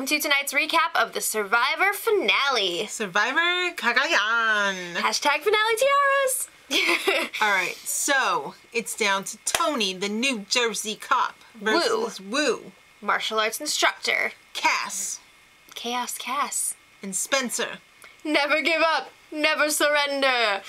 welcome to tonight's recap of the Survivor finale. Survivor Cagayan. Hashtag finale tiaras. Alright, so it's down to Tony, the New Jersey cop, versus Woo, martial arts instructor. Cass. Chaos Cass. And Spencer. Never give up. Never surrender.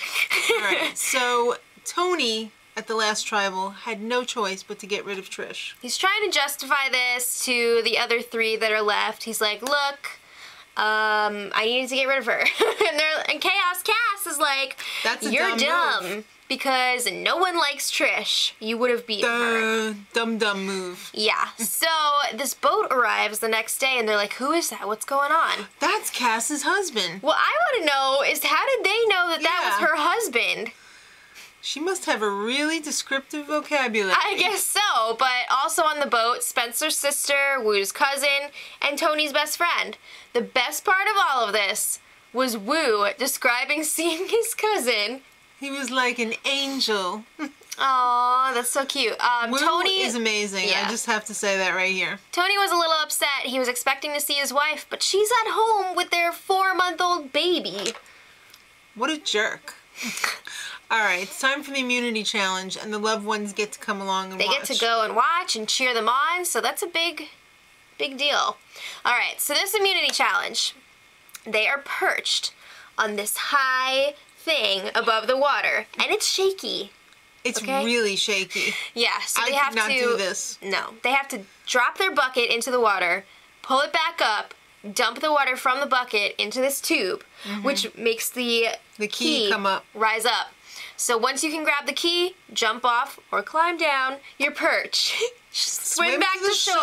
Alright, so Tony, at the last tribal, had no choice but to get rid of Trish. He's trying to justify this to the other three that are left. He's like, look, I needed to get rid of her. and Chaos Cass is like, you're dumb. Because no one likes Trish. You would have beaten her. Dumb move. Yeah. So this boat arrives the next day and they're like, who is that? What's going on? That's Cass's husband. What I want to know is how did they know that that was her husband? She must have a really descriptive vocabulary. I guess so, but also on the boat, Spencer's sister, Woo's cousin, and Tony's best friend. The best part of all of this was Woo describing seeing his cousin. He was like an angel. Aw, that's so cute. Woo Tony is amazing. Yeah. I just have to say that right here. Tony was a little upset. He was expecting to see his wife, but she's at home with their 4-month-old baby. What a jerk. Alright, it's time for the immunity challenge, and the loved ones get to come along and watch. They get to go and watch and cheer them on, so that's a big deal. Alright, so this immunity challenge, they are perched on this high thing above the water, and it's shaky. It's really shaky. Yeah, so they have to... I could not do this. No, they have to drop their bucket into the water, pull it back up, dump the water from the bucket into this tube, which makes the key come up. Rise up. So once you can grab the key, jump off or climb down your perch, swim back to shore,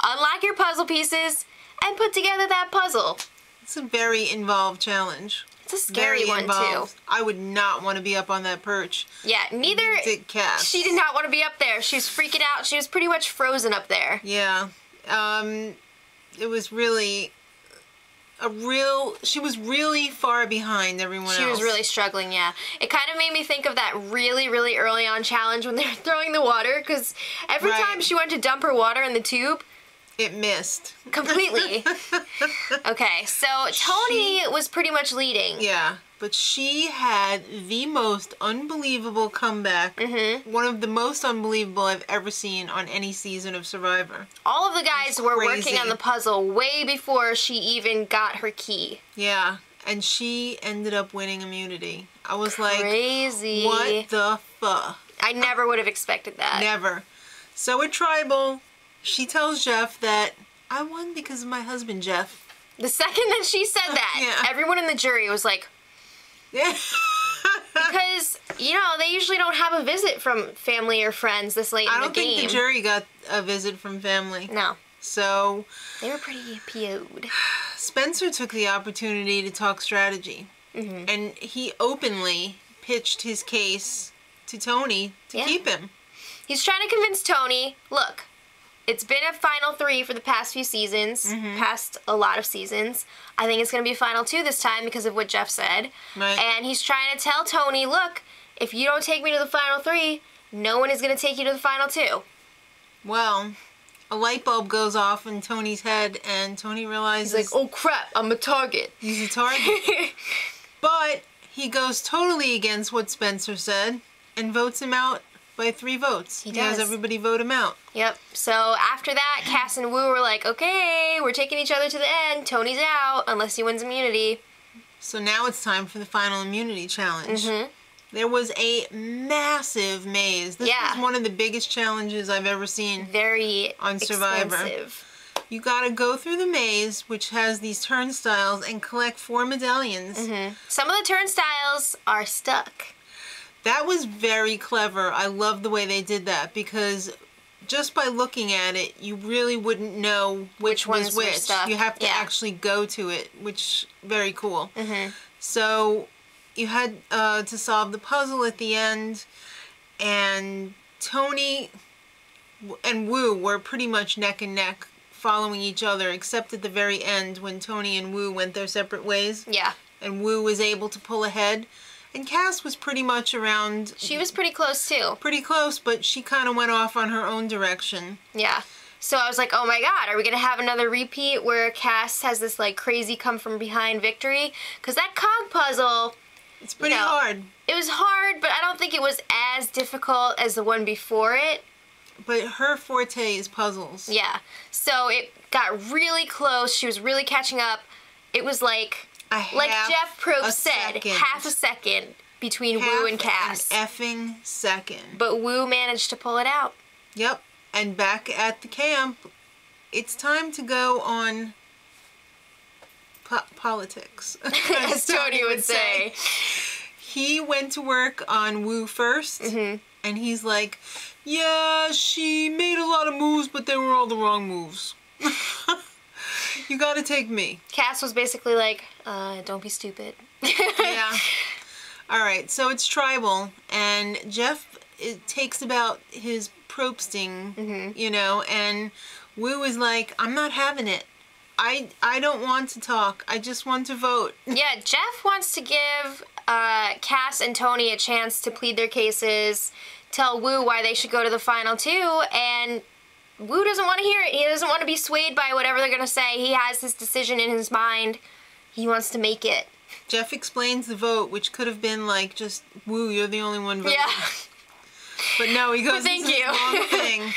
unlock your puzzle pieces, and put together that puzzle. It's a very involved challenge. It's a scary one too. I would not want to be up on that perch. Yeah, neither did Cass. She did not want to be up there. She was freaking out. She was pretty much frozen up there. Yeah. It was really she was really far behind everyone else. She was really struggling, yeah. It kind of made me think of that really early on challenge when they were throwing the water, because every time she went to dump her water in the tube, it missed. Completely. Okay, so Tony was pretty much leading. Yeah, but she had the most unbelievable comeback. One of the most unbelievable I've ever seen on any season of Survivor. All of the guys were working on the puzzle way before she even got her key. Yeah, and she ended up winning immunity. I was like, what the fuck? I never would have expected that. Never. So at Tribal, she tells Jeff that I won because of my husband, Jeff. The second that she said that, everyone in the jury was like, because, you know, they usually don't have a visit from family or friends this late in the game. I don't think the jury got a visit from family. No. So they were pretty PO'd. Spencer took the opportunity to talk strategy. And he openly pitched his case to Tony to keep him. He's trying to convince Tony, look, it's been a final 3 for the past few seasons, past a lot of seasons. I think it's going to be a final 2 this time because of what Jeff said. Right. And he's trying to tell Tony, look, if you don't take me to the final 3, no one is going to take you to the final 2. Well, a light bulb goes off in Tony's head and Tony realizes... He's like, oh crap, I'm a target. He's a target. But he goes totally against what Spencer said and votes him out by 3 votes. He has everybody vote him out. Yep. So after that, Cass and Woo were like, okay, we're taking each other to the end. Tony's out unless he wins immunity. So now it's time for the final immunity challenge. There was a massive maze. This was one of the biggest challenges I've ever seen on Survivor. Expensive. You gotta go through the maze, which has these turnstiles, and collect 4 medallions. Some of the turnstiles are stuck. That was very clever. I love the way they did that because just by looking at it, you really wouldn't know which was which. You have to actually go to it, which very cool. So you had to solve the puzzle at the end, and Tony and Woo were pretty much neck and neck following each other, except at the very end when Tony and Woo went their separate ways. Yeah. And Woo was able to pull ahead. And Cass was pretty much around... She was pretty close, too. Pretty close, but she kind of went off on her own direction. Yeah. So I was like, oh my god, are we going to have another repeat where Cass has this like crazy come from behind victory? Because that cog puzzle... It's pretty hard. It was hard, but I don't think it was as difficult as the one before it. But her forte is puzzles. Yeah. So it got really close. She was really catching up. It was like Jeff Probst said, half a second between Wu and Cass. An effing second. But Wu managed to pull it out. Yep. And back at the camp, it's time to go on politics. As Tony would say. He went to work on Wu first, and he's like, yeah, she made a lot of moves, but they were all the wrong moves. You gotta take me. Cass was basically like, don't be stupid. Yeah. Alright, so it's tribal, and Jeff takes about his probsting, you know, and Wu is like, I'm not having it. I don't want to talk. I just want to vote. Yeah, Jeff wants to give Cass and Tony a chance to plead their cases, tell Wu why they should go to the final two, and Wu doesn't want to hear it. He doesn't want to be swayed by whatever they're going to say. He has his decision in his mind. He wants to make it. Jeff explains the vote, which could have been like, just, Wu, you're the only one voting. Yeah. But no, he goes into the wrong thing,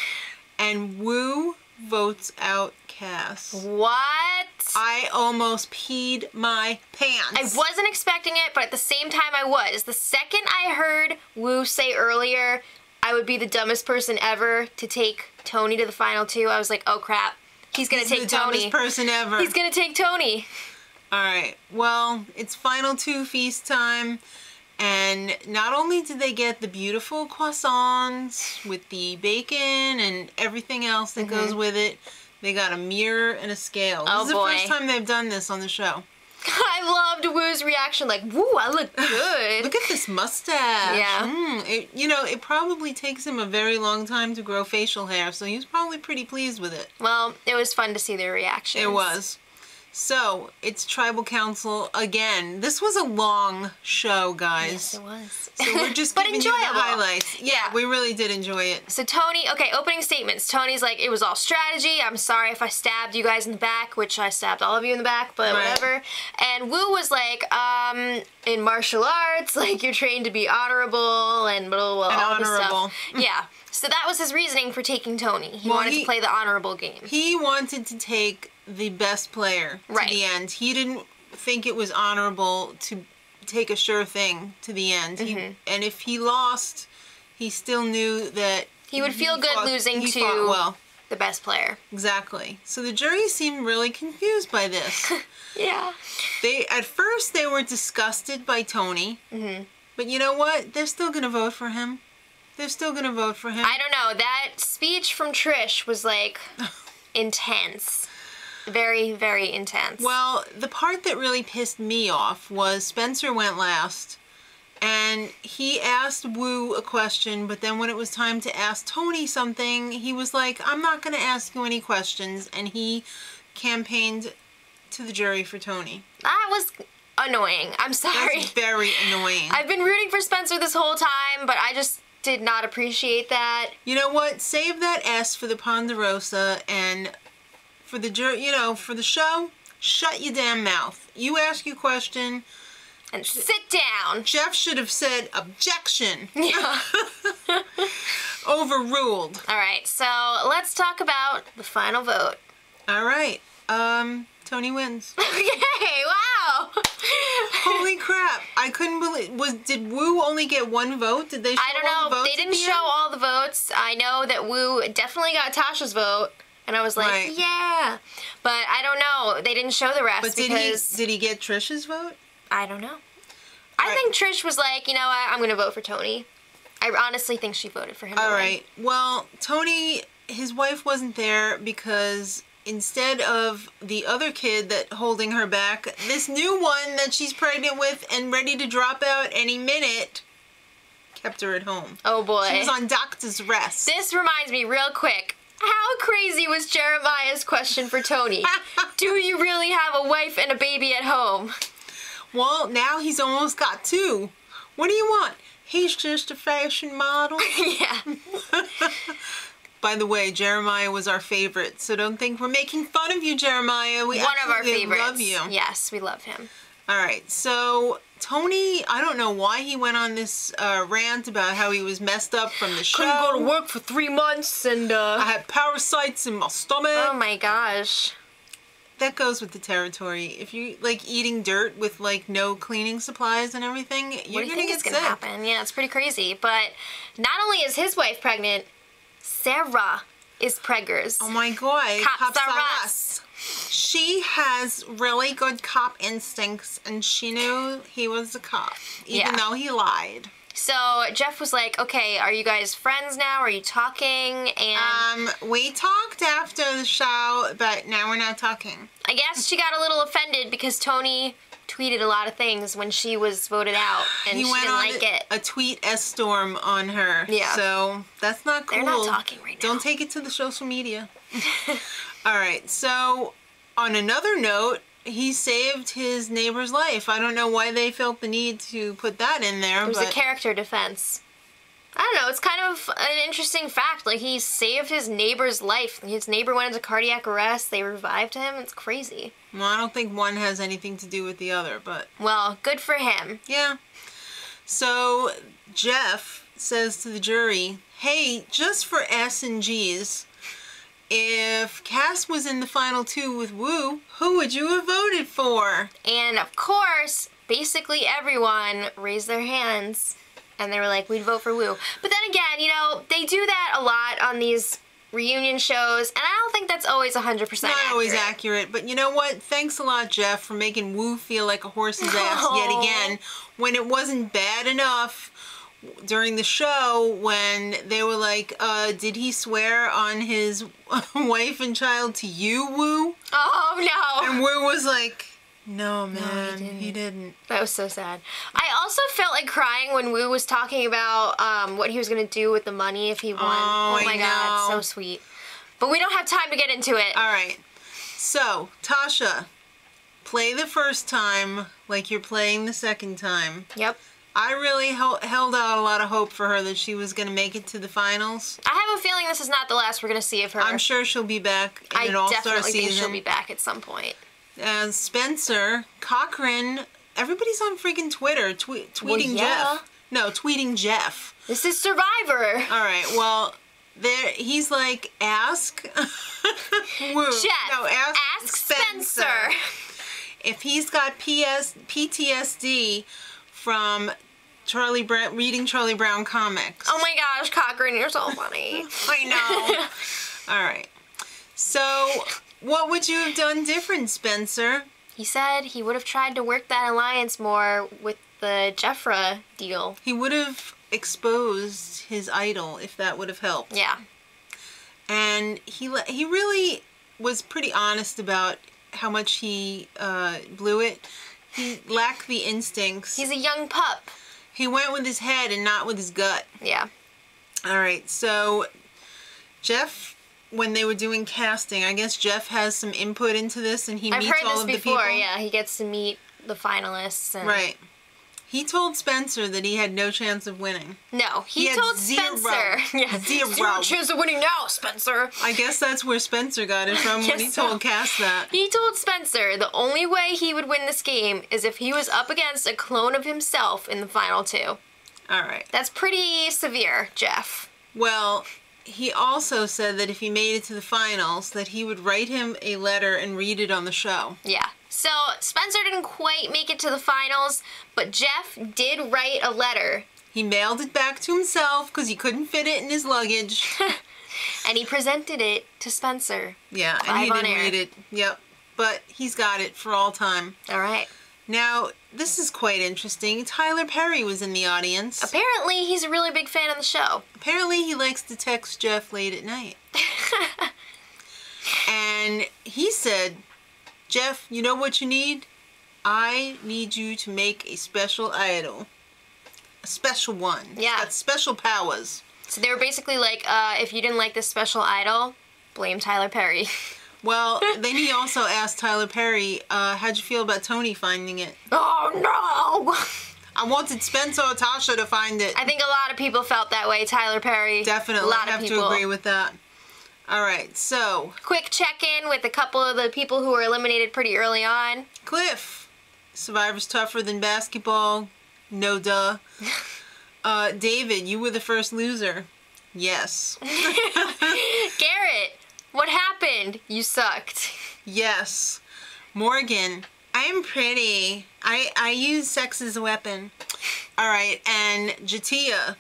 and Wu votes out Cass. What? I almost peed my pants. I wasn't expecting it, but at the same time I was. The second I heard Wu say earlier, I would be the dumbest person ever to take Tony to the final two, I was like, oh crap. He's gonna take Tony. He's the dumbest person ever. He's gonna take Tony. Alright, well, it's final two feast time. And not only did they get the beautiful croissants with the bacon and everything else that goes with it, they got a mirror and a scale. This is the first time they've done this on the show. I loved Wu's reaction, like, woo, I look good. Look at this mustache. Yeah. It probably takes him a very long time to grow facial hair, so he was probably pretty pleased with it. Well, it was fun to see their reactions. It was. So, it's Tribal Council again. This was a long show, guys. Yes, it was. So we're just giving you the highlights. Yeah, we really did enjoy it. So Tony, opening statements. Tony's like, it was all strategy. I'm sorry if I stabbed you guys in the back, which I stabbed all of you in the back, but whatever. And Wu was like, in martial arts, like, you're trained to be honorable and blah, blah, blah, all this stuff. Yeah. So that was his reasoning for taking Tony. He wanted to play the honorable game. He wanted to take the best player to the end. He didn't think it was honorable to take a sure thing to the end. And if he lost, he still knew that he would feel good losing to the best player. Exactly. So the jury seemed really confused by this. Yeah. At first they were disgusted by Tony. But you know what? They're still gonna vote for him. They're still gonna vote for him. I don't know. That speech from Trish was like intense. Very, very intense. Well, the part that really pissed me off was Spencer went last, and he asked Wu a question, but then when it was time to ask Tony something, he was like, I'm not going to ask you any questions, and he campaigned to the jury for Tony. That was annoying. I'm sorry. That's very annoying. I've been rooting for Spencer this whole time, but I just did not appreciate that. You know what? Save that S for the Ponderosa, and for the jury, for the show, shut your damn mouth. You ask your question. And sit down. Jeff should have said objection. Yeah. Overruled. All right, so let's talk about the final vote. All right. Tony wins. Yay, wow. Holy crap. I couldn't believe, did Wu only get one vote? Did they show all the votes? I don't know. They didn't show all the votes. I know that Wu definitely got Tasha's vote. And I was like, yeah. But I don't know. They didn't show the rest. But did he get Trish's vote? I don't know. I think Trish was like, you know what? I'm going to vote for Tony. I honestly think she voted for him. All right. Well, Tony, his wife wasn't there because instead of the other kid that holding her back, this new one that she's pregnant with and ready to drop out any minute kept her at home. Oh, boy. She was on doctor's rest. This reminds me real quick. How crazy was Jeremiah's question for Tony? Do you really have a wife and a baby at home? Well, now he's almost got two. What do you want? He's just a fashion model. Yeah. By the way, Jeremiah was our favorite, so don't think we're making fun of you, Jeremiah. We One of our favorites. Love you. Yes, we love him. All right, so Tony, I don't know why he went on this rant about how he was messed up from the show. Couldn't go to work for 3 months, and I had parasites in my stomach. Oh my gosh. That goes with the territory. If you like eating dirt with like no cleaning supplies and everything, you're gonna get sick. Gonna happen? Yeah, it's pretty crazy. But not only is his wife pregnant, Sarah is preggers. Oh my god, Cop Sarahs. She has really good cop instincts, and she knew he was a cop, even though he lied. So Jeff was like, okay, are you guys friends now? Are you talking? And we talked after the show, but now we're not talking. I guess she got a little offended because Tony tweeted a lot of things when she was voted out, and she didn't like it. A tweet storm on her. Yeah. So that's not cool. They're not talking right now. Don't take it to the social media. All right. So on another note, he saved his neighbor's life. I don't know why they felt the need to put that in there. It was a character defense. I don't know. It's kind of an interesting fact. Like, he saved his neighbor's life. His neighbor went into cardiac arrest. They revived him. It's crazy. Well, I don't think one has anything to do with the other, but... Well, good for him. Yeah. So, Jeff says to the jury, hey, just for S and G's, if Cass was in the final 2 with Wu, who would you have voted for? And, of course, basically everyone raised their hands. And they were like, we'd vote for Wu. But then again, you know, they do that a lot on these reunion shows, and I don't think that's always 100% accurate. Not always accurate, but you know what? Thanks a lot, Jeff, for making Wu feel like a horse's ass yet again, when it wasn't bad enough during the show when they were like, did he swear on his wife and child to you, Wu? Oh, no. And Wu was like... No, man, he didn't. That was so sad. I also felt like crying when Wu was talking about what he was going to do with the money if he won. Oh my God, so sweet. But we don't have time to get into it. All right. So, Tasha, play the first time like you're playing the second time. Yep. I really held out a lot of hope for her that she was going to make it to the finals. I have a feeling this is not the last we're going to see of her. I'm sure she'll be back in an all-star season. I definitely think she'll be back at some point. Spencer, Cochran, everybody's on freaking Twitter tweeting Jeff. No, tweeting Jeff. This is Survivor. All right, well, he's like, ask Wu. Jeff, no, ask Spencer. If he's got PTSD from reading Charlie Brown comics. Oh my gosh, Cochran, you're so funny. I know. All right. So... what would you have done different, Spencer? He said he would have tried to work that alliance more with the Jeffra deal. He would have exposed his idol if that would have helped. Yeah. And he really was pretty honest about how much he blew it. He lacked the instincts. He's a young pup. He went with his head and not with his gut. Yeah. All right, so Jeff... when they were doing casting, I guess Jeff has some input into this, and he meets all of the people. I've heard this before, yeah. He gets to meet the finalists. And... Right. He told Spencer that he had no chance of winning. No, he told Spencer. Yeah, zero chance of winning now, Spencer. I guess that's where Spencer got it from when he told Cass that. He told Spencer the only way he would win this game is if he was up against a clone of himself in the final 2. All right. That's pretty severe, Jeff. Well... he also said that if he made it to the finals, that he would write him a letter and read it on the show. Yeah. So, Spencer didn't quite make it to the finals, but Jeff did write a letter. He mailed it back to himself because he couldn't fit it in his luggage. And he presented it to Spencer. Yeah, and he didn't read it. Yep. But he's got it for all time. All right. Now, this is quite interesting. Tyler Perry was in the audience. Apparently, he's a really big fan of the show. Apparently, he likes to text Jeff late at night. And he said, Jeff, you know what you need? I need you to make a special idol. A special one. Yeah. It's got special powers. So they were basically like, if you didn't like this special idol, blame Tyler Perry. Well, then he also asked Tyler Perry, how'd you feel about Tony finding it? Oh, no! I wanted Spencer or Tasha to find it. I think a lot of people felt that way, Tyler Perry. Definitely. A lot of people. I have to agree with that. All right, so. Quick check-in with a couple of the people who were eliminated pretty early on. Cliff. Survivor's tougher than basketball. No duh. David, you were the first loser. Yes. Garrett, what happened? You sucked. Yes. Morgan, I'm pretty. I use sex as a weapon. All right, and Jatia.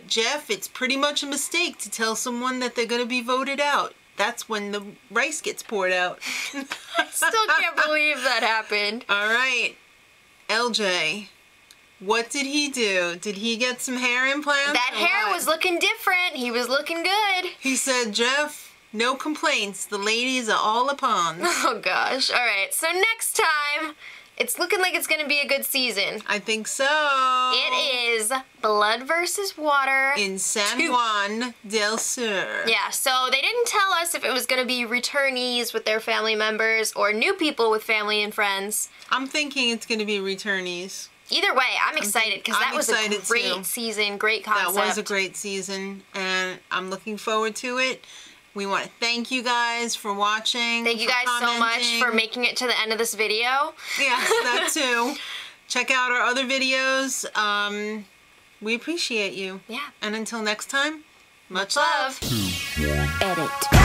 Jeff, it's pretty much a mistake to tell someone that they're going to be voted out. That's when the rice gets poured out. I still can't believe that happened. All right. LJ, what did he do? Did he get some hair implants? That hair was looking different. He was looking good. He said, Jeff, no complaints. The ladies are all upon. Oh, gosh. All right. So next time, it's looking like it's going to be a good season. I think so. It is Blood versus Water. In San Juan del Sur. Yeah, so they didn't tell us if it was going to be returnees with their family members or new people with family and friends. I'm thinking it's going to be returnees. Either way, I'm excited because that was a great season, great concept. That was a great season, and I'm looking forward to it. We want to thank you guys for watching. Thank you guys so much for making it to the end of this video. Yes, that too. Check out our other videos. We appreciate you. Yeah. And until next time, much love. Edit.